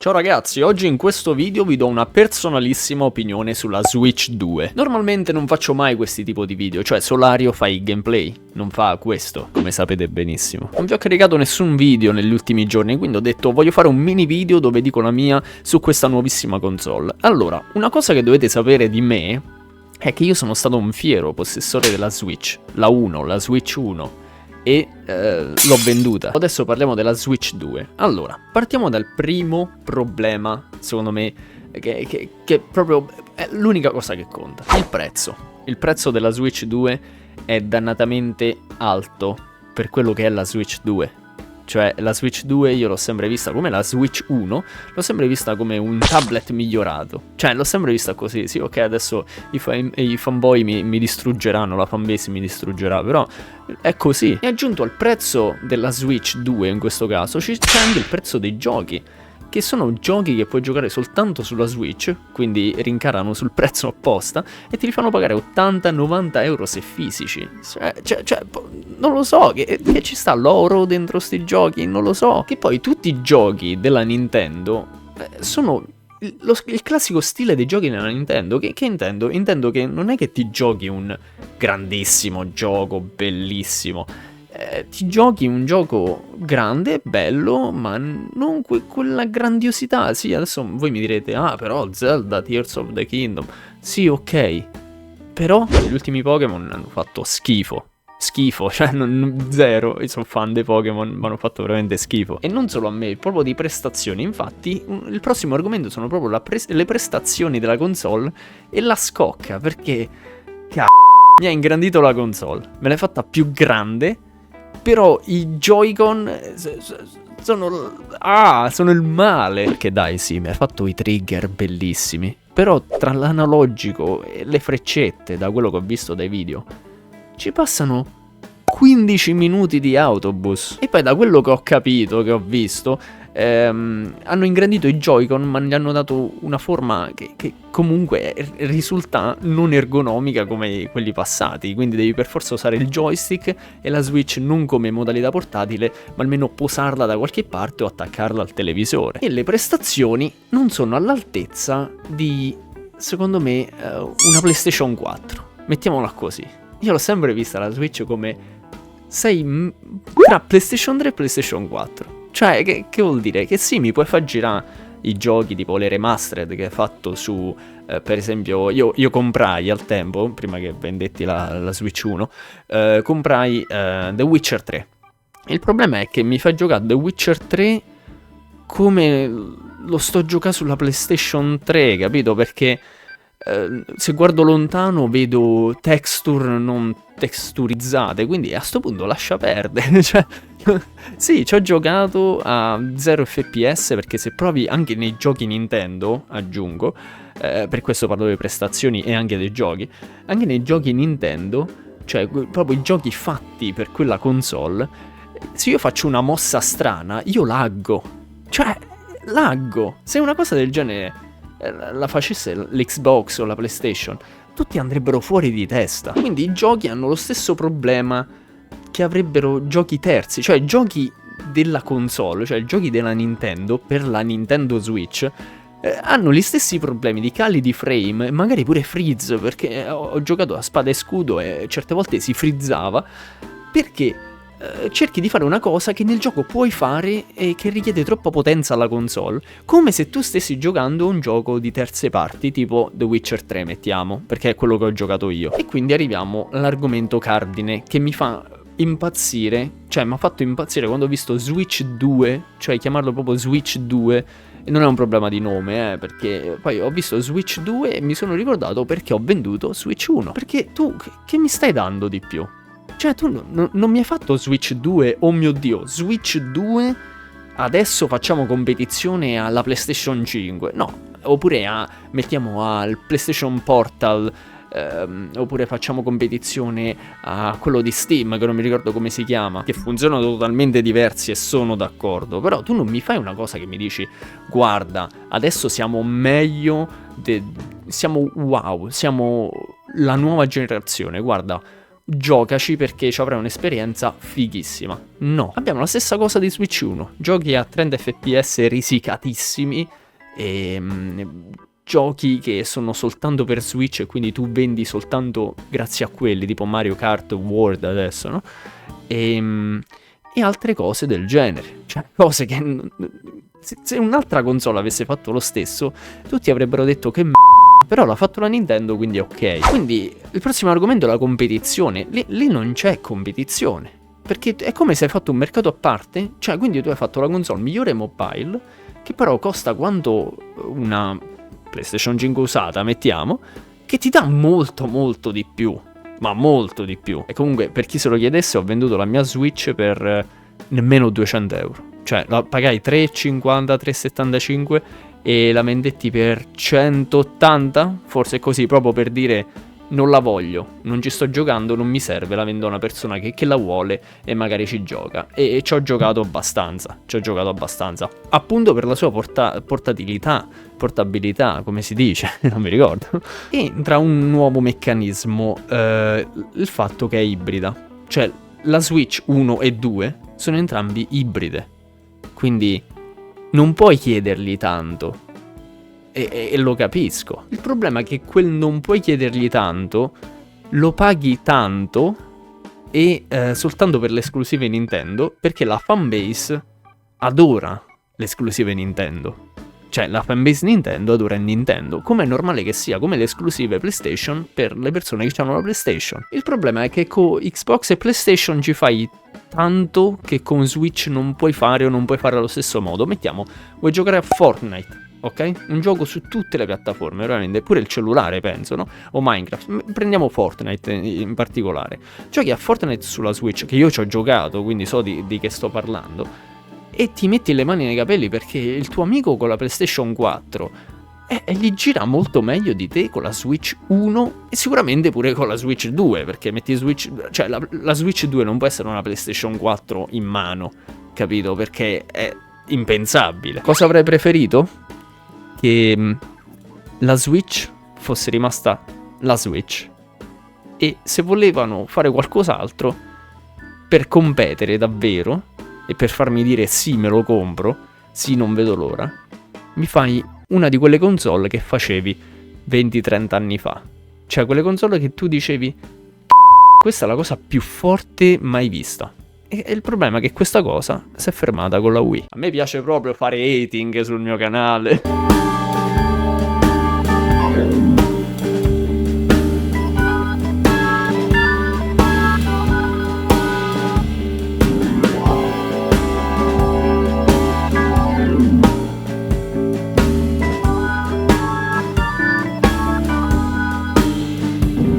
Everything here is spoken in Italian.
Ciao ragazzi, oggi in questo video vi do una personalissima opinione sulla Switch 2. Normalmente non faccio mai questi tipo di video, cioè Solario fa i gameplay, non fa questo, come sapete benissimo. Non vi ho caricato nessun video negli ultimi giorni, quindi ho detto voglio fare un mini video dove dico la mia su questa nuovissima console. Allora, una cosa che dovete sapere di me è che io sono stato un fiero possessore della Switch, la Switch 1. E l'ho venduta. Adesso parliamo della Switch 2. Allora, partiamo dal primo problema, secondo me, che proprio è l'unica cosa che conta. Il prezzo. Il prezzo della Switch 2 è dannatamente alto per quello che è la Switch 2. Cioè, la Switch 2 io l'ho sempre vista come la Switch 1, l'ho sempre vista come un tablet migliorato. Cioè, l'ho sempre vista così. Sì, ok, adesso i fanboy mi distruggeranno, la fanbase mi distruggerà, però è così. E aggiunto al prezzo della Switch 2, in questo caso, c'è anche il prezzo dei giochi, che sono giochi che puoi giocare soltanto sulla Switch, quindi rincarano sul prezzo apposta e te li fanno pagare 80-90 euro se fisici. Cioè, non lo so, che ci sta l'oro dentro sti giochi, non lo so. Che poi tutti i giochi della Nintendo sono il classico stile dei giochi della Nintendo. Che intendo? Intendo che non è che ti giochi un grandissimo gioco, bellissimo. Ti giochi un gioco grande, bello, ma non quella grandiosità. Sì, adesso voi mi direte, però Zelda, Tears of the Kingdom. Sì, ok. Però gli ultimi Pokémon hanno fatto schifo. Schifo, cioè zero. Io sono fan dei Pokémon, ma hanno fatto veramente schifo. E non solo a me, proprio di prestazioni. Infatti, il prossimo argomento sono proprio le prestazioni della console e la scocca, perché mi ha ingrandito la console. Me l'hai fatta più grande. Però i Joy-Con sono il male. Perché dai, sì, mi ha fatto i trigger bellissimi. Però tra l'analogico e le freccette, da quello che ho visto dai video, ci passano 15 minuti di autobus. E poi da quello che ho capito, che ho visto, hanno ingrandito i Joy-Con, ma gli hanno dato una forma che comunque risulta non ergonomica come quelli passati. Quindi devi per forza usare il joystick e la Switch non come modalità portatile, ma almeno posarla da qualche parte o attaccarla al televisore. E le prestazioni non sono all'altezza di, secondo me, una PlayStation 4. Mettiamola così. Io l'ho sempre vista la Switch come sei tra PlayStation 3 e PlayStation 4. Cioè, che vuol dire? Che sì, mi puoi far girare i giochi tipo le remastered che hai fatto su, per esempio, io comprai al tempo, prima che vendetti la Switch 1, comprai The Witcher 3. Il problema è che mi fa giocare The Witcher 3 come lo sto giocando sulla PlayStation 3, capito? Perché se guardo lontano vedo texture non texturizzate, quindi a sto punto lascia perdere. Cioè, sì, ci ho giocato a 0 fps, perché se provi anche nei giochi Nintendo, aggiungo, per questo parlo delle prestazioni e anche dei giochi, anche nei giochi Nintendo, cioè proprio i giochi fatti per quella console, se io faccio una mossa strana io laggo. Cioè, laggo. Se una cosa del genere la facesse l'Xbox o la PlayStation, tutti andrebbero fuori di testa. Quindi i giochi hanno lo stesso problema che avrebbero giochi terzi, cioè giochi della console, cioè giochi della Nintendo per la Nintendo Switch, hanno gli stessi problemi di cali di frame, magari pure freeze, perché ho giocato a spada e scudo e certe volte si frizzava, perché cerchi di fare una cosa che nel gioco puoi fare e che richiede troppa potenza alla console, come se tu stessi giocando un gioco di terze parti tipo The Witcher 3, mettiamo, perché è quello che ho giocato io. E quindi arriviamo all'argomento cardine che mi fa impazzire, cioè mi ha fatto impazzire quando ho visto Switch 2, cioè chiamarlo proprio Switch 2, e non è un problema di nome, perché poi ho visto Switch 2 e mi sono ricordato perché ho venduto Switch 1, perché tu che mi stai dando di più? Cioè tu non mi hai fatto Switch 2, oh mio Dio, Switch 2, adesso facciamo competizione alla PlayStation 5, no, oppure mettiamo al PlayStation Portal, oppure facciamo competizione a quello di Steam, che non mi ricordo come si chiama, che funzionano totalmente diversi e sono d'accordo, però tu non mi fai una cosa che mi dici, guarda, adesso siamo meglio, siamo wow, siamo la nuova generazione, guarda, giocaci perché ci avrai un'esperienza fighissima. No, abbiamo la stessa cosa di Switch 1, giochi a 30 fps risicatissimi e giochi che sono soltanto per Switch e quindi tu vendi soltanto grazie a quelli, tipo Mario Kart World adesso, no? E altre cose del genere, cioè cose che se un'altra console avesse fatto lo stesso, tutti avrebbero detto che però l'ha fatto la Nintendo, quindi è ok. Quindi il prossimo argomento è la competizione. Lì non c'è competizione, perché è come se hai fatto un mercato a parte, cioè quindi tu hai fatto la console migliore mobile, che però costa quanto una PlayStation 5 usata, mettiamo, che ti dà molto di più, ma molto di più. E comunque, per chi se lo chiedesse, ho venduto la mia Switch per nemmeno 200 euro. Cioè, la pagai 3,50, 3,75 e la vendetti per 180, forse così, proprio per dire non la voglio, non ci sto giocando, non mi serve, la vendo a una persona che la vuole e magari ci gioca. E ci ho giocato abbastanza, appunto per la sua portabilità, come si dice, non mi ricordo. E entra un nuovo meccanismo, il fatto che è ibrida, cioè la Switch 1 e 2 sono entrambi ibride, quindi non puoi chiedergli tanto. E lo capisco. Il problema è che quel non puoi chiedergli tanto lo paghi tanto e soltanto per le esclusive Nintendo, perché la fanbase adora le esclusive Nintendo. Cioè la fanbase Nintendo adora Nintendo, come è normale che sia, come le esclusive PlayStation per le persone che hanno la PlayStation. Il problema è che con Xbox e PlayStation ci fai tanto che con Switch non puoi fare o non puoi fare allo stesso modo. Mettiamo, vuoi giocare a Fortnite, ok? Un gioco su tutte le piattaforme, veramente, pure il cellulare penso, no? O Minecraft, prendiamo Fortnite in particolare. Giochi a Fortnite sulla Switch, che io ci ho giocato, quindi so di che sto parlando, e ti metti le mani nei capelli perché il tuo amico con la PlayStation 4 gli gira molto meglio di te con la Switch 1 e sicuramente pure con la Switch 2, perché metti Switch, cioè la Switch 2 non può essere una PlayStation 4 in mano, capito? Perché è impensabile. Cosa avrei preferito? Che la Switch fosse rimasta la Switch e se volevano fare qualcos'altro per competere davvero e per farmi dire sì me lo compro, sì non vedo l'ora, mi fai una di quelle console che facevi 20-30 anni fa, cioè quelle console che tu dicevi questa è la cosa più forte mai vista. E il problema è che questa cosa si è fermata con la Wii. A me piace proprio fare hating sul mio canale.